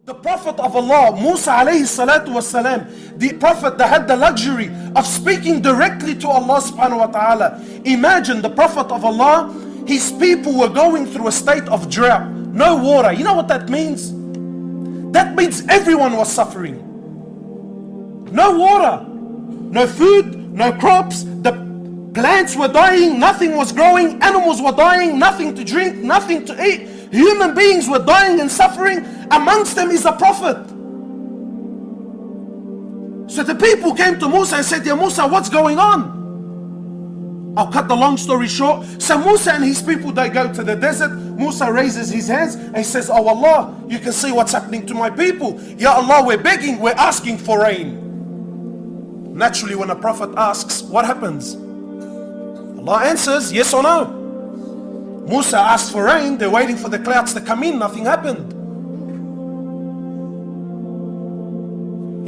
The Prophet of Allah, Musa alayhi salatu wasalam, the Prophet that had the luxury of speaking directly to Allah subhanahu wa ta'ala. Imagine the Prophet of Allah, his people were going through a state of drought. No water. You know what that means? That means everyone was suffering. No water, no food, no crops. The plants were dying, nothing was growing. Animals were dying, nothing to drink, nothing to eat. Human beings were dying and suffering. Amongst them is a prophet. So the people came to Musa and said, "Ya Musa, what's going on?" I'll cut the long story short. So Musa and his people, they go to the desert. Musa raises his hands and he says, "Oh Allah, you can see what's happening to my people. Ya Allah, we're begging, we're asking for rain." Naturally, when a prophet asks, what happens? Allah answers, yes or no. Musa asked for rain, they're waiting for the clouds to come in, nothing happened.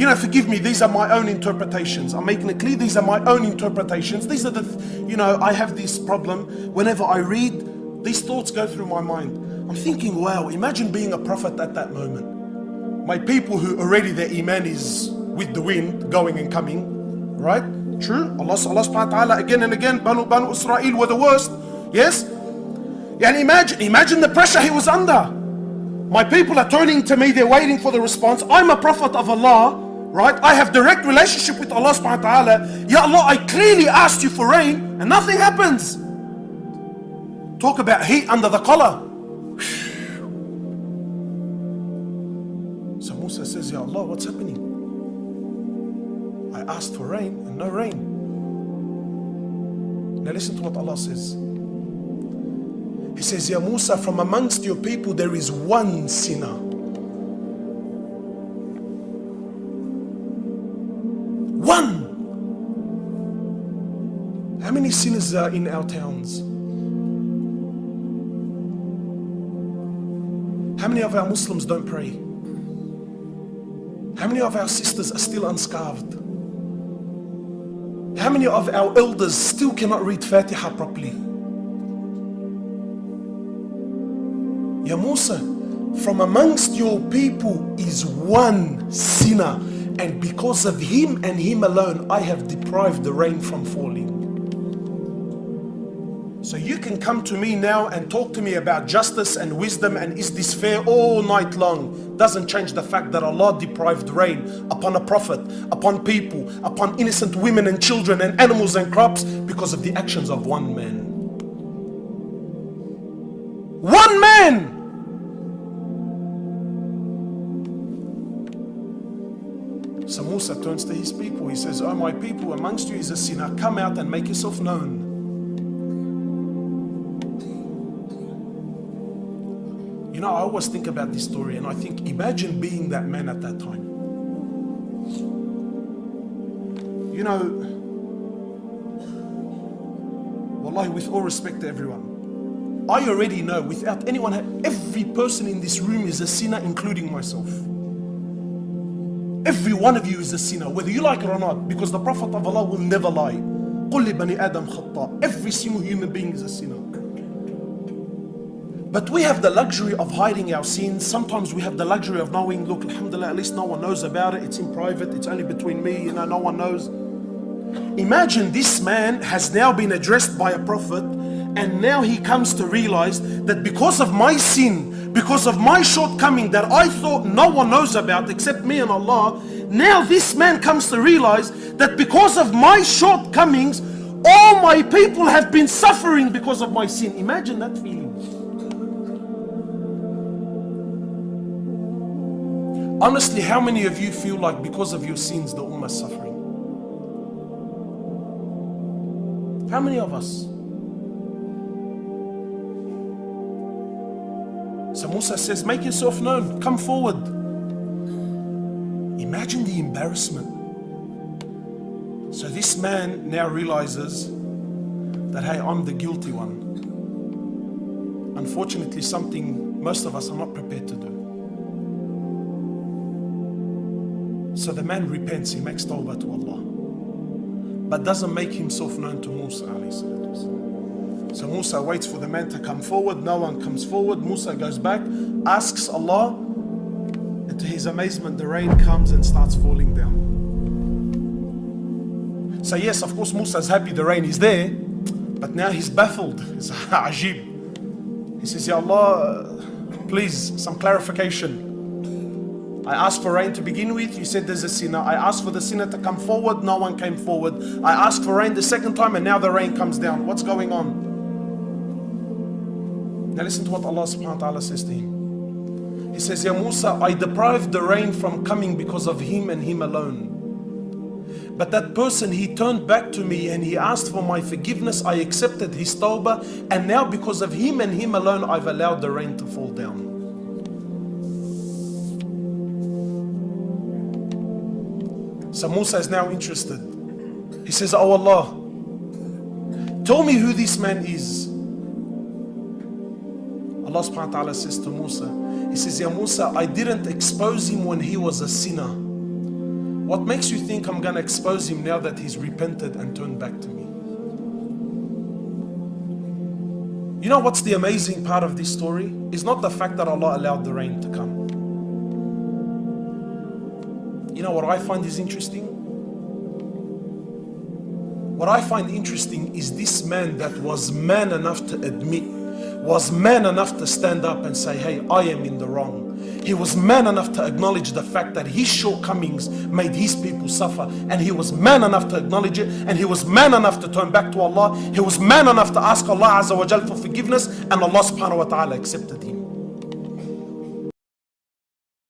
You know, forgive me, these are my own interpretations. I'm making it clear, these are my own interpretations. These are I have this problem. Whenever I read, these thoughts go through my mind. I'm thinking, wow, imagine being a prophet at that moment. My people who already their iman is with the wind, going and coming, right? True? Allah subhanahu wa ta'ala again and again, Banu Israel were the worst. Yes? And imagine the pressure he was under. My people are turning to me, they're waiting for the response. I'm a prophet of Allah. Right? I have direct relationship with Allah subhanahu wa ta'ala. Ya Allah, I clearly asked you for rain and nothing happens. Talk about heat under the collar. So Musa says, "Ya Allah, what's happening? I asked for rain and no rain." Now listen to what Allah says. He says, "Ya Musa, from amongst your people there is one sinner." One. How many sinners are in our towns? How many of our Muslims don't pray? How many of our sisters are still unscarved? How many of our elders still cannot read Fatiha properly? Ya Musa, from amongst your people is one sinner. And because of him and him alone, I have deprived the rain from falling. So you can come to me now and talk to me about justice and wisdom and is this fair all night long. Doesn't change the fact that Allah deprived rain upon a prophet, upon people, upon innocent women and children and animals and crops because of the actions of one man. One man! So Musa turns to his people. He says, "Oh my people, amongst you is a sinner. Come out and make yourself known." You know, I always think about this story and I think, imagine being that man at that time. You know, wallahi, with all respect to everyone, I already know without anyone, every person in this room is a sinner, including myself. Every one of you is a sinner, whether you like it or not, because the Prophet of Allah will never lie. قُلْ لِبَنِي آدَمْ خَطَّى. Every single human being is a sinner. But we have the luxury of hiding our sins. Sometimes we have the luxury of knowing, look, alhamdulillah, at least no one knows about it. It's in private, it's only between me, no one knows. Imagine this man has now been addressed by a prophet, and now he comes to realize that because of my sin, because of my shortcoming that I thought no one knows about except me and Allah, now this man comes to realize that because of my shortcomings, all my people have been suffering because of my sin. Imagine that feeling. Honestly, how many of you feel like because of your sins the ummah is suffering? How many of us? So Musa says, make yourself known, come forward. Imagine the embarrassment. So this man now realizes that, hey, I'm the guilty one. Unfortunately, something most of us are not prepared to do. So the man repents, he makes tawbah to Allah, but doesn't make himself known to Musa alayhi salatu wasalam. So Musa waits for the man to come forward. No one comes forward. Musa goes back, asks Allah, and And to his amazement, the rain comes and starts falling down. So yes, of course, Musa is happy the rain is there, but now he's baffled. It's ajib. He says, Ya Allah, please, some clarification. I asked for rain to begin with, you said there's a sinner. I asked for the sinner to come forward, no one came forward. I asked for rain the second time and now the rain comes down. What's going on? Now listen to what Allah subhanahu wa ta'ala says to him. He says, Ya Musa, I deprived the rain from coming because of him and him alone. But that person, he turned back to me and he asked for my forgiveness. I accepted his tawbah, and now because of him and him alone, I've allowed the rain to fall down. So Musa is now interested. He says, Oh Allah, tell me who this man is. Allah subhanahu wa ta'ala says to Musa, He says, Ya Musa, I didn't expose him when he was a sinner. What makes you think I'm going to expose him now that he's repented and turned back to me? You know what's the amazing part of this story? Is not the fact that Allah allowed the rain to come. You know what I find is interesting? What I find interesting is this man that was man enough to admit, was man enough to stand up and say, hey, I am in the wrong. He was man enough to acknowledge the fact that his shortcomings made his people suffer, and he was man enough to acknowledge it, and he was man enough to turn back to Allah. He was man enough to ask Allah Azza wa Jal for forgiveness, and Allah subhanahu wa ta'ala accepted